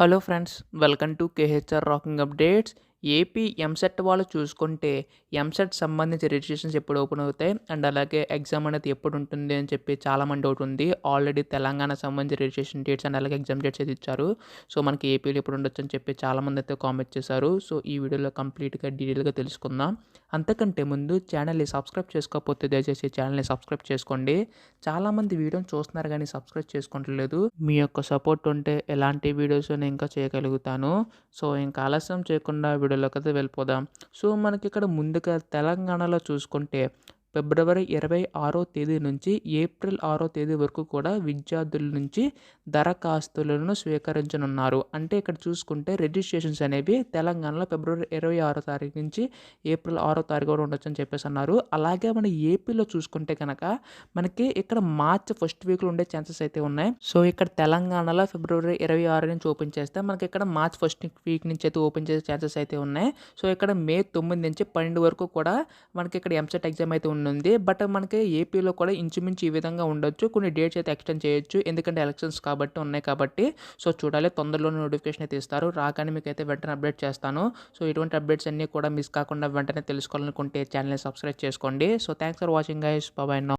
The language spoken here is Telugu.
Hello friends, welcome to KHR rocking updates. AP EAMCET వాళ్ళు చూసుకుంటే ఎంసెట్ సంబంధించి రిజిస్ట్రేషన్స్ ఎప్పుడు ఓపెన్ అవుతాయి అండ్ అలాగే ఎగ్జామ్ అనేది ఎప్పుడు ఉంటుంది అని చెప్పి చాలామంది డౌట్ ఉంది. ఆల్రెడీ తెలంగాణ సంబంధించి రిజిస్ట్రేషన్ డేట్స్ అండ్ అలాగే ఎగ్జామ్ డేట్స్ అయితే ఇచ్చారు. సో మనకి ఏపీలో ఎప్పుడు ఉండొచ్చు అని చెప్పి చాలామంది అయితే కామెంట్ చేశారు. సో ఈ వీడియోలో కంప్లీట్గా డీటెయిల్గా తెలుసుకుందాం. అంతకంటే ముందు ఛానల్ని సబ్స్క్రైబ్ చేసుకోకపోతే దయచేసి ఛానల్ని సబ్స్క్రైబ్ చేసుకోండి. చాలామంది వీడియోని చూస్తున్నారు కానీ సబ్స్క్రైబ్ చేసుకోవట్లేదు. మీ యొక్క సపోర్ట్ ఉంటే ఎలాంటి వీడియోస్ నేను ఇంకా చేయగలుగుతాను. సో ఇంకా ఆలస్యం చేయకుండా వీడియోలోకి అయితే వెళ్ళిపోదాం. సో మనకి ఇక్కడ ముందుగా తెలంగాణలో చూసుకుంటే ఫిబ్రవరి 26వ తేదీ నుంచి ఏప్రిల్ 6వ తేదీ వరకు కూడా విద్యార్థుల నుంచి దరఖాస్తులను స్వీకరించనున్నారు. అంటే ఇక్కడ చూసుకుంటే రిజిస్ట్రేషన్స్ అనేవి తెలంగాణలో ఫిబ్రవరి 26వ తారీఖు నుంచి ఏప్రిల్ 6వ తారీఖు వరకు ఉండొచ్చని చెప్పేసి అన్నారు. అలాగే మన ఏపీలో చూసుకుంటే కనుక మనకి ఇక్కడ మార్చ్ ఫస్ట్ వీక్లో ఉండే ఛాన్సెస్ అయితే ఉన్నాయి. సో ఇక్కడ తెలంగాణలో ఫిబ్రవరి 26 నుంచి ఓపెన్ చేస్తే మనకి ఇక్కడ మార్చ్ ఫస్ట్ వీక్ నుంచి అయితే ఓపెన్ చేసే ఛాన్సెస్ అయితే ఉన్నాయి. సో ఇక్కడ మే 9 నుంచి 12 వరకు కూడా మనకి ఇక్కడ ఎంసెట్ ఎగ్జామ్ అయితే ఉంది. బట్ మనకి ఏపీలో కూడా ఇంచుమించు ఈ విధంగా ఉండొచ్చు. కొన్ని డేట్స్ అయితే ఎక్స్టెండ్ చేయొచ్చు, ఎందుకంటే ఎలక్షన్స్ కాబట్టి ఉన్నాయి కాబట్టి. సో చూడాలి, తొందరలోనే నోటిఫికేషన్ అయితే ఇస్తారు. రాగానే మీకు అయితే వెంటనే అప్డేట్ చేస్తాను. సో ఇటువంటి అప్డేట్స్ అన్నీ కూడా మిస్ కాకుండా వెంటనే తెలుసుకోవాలనుకుంటే ఛానల్ని సబ్స్క్రైబ్ చేసుకోండి. So thanks for watching guys. Bye now.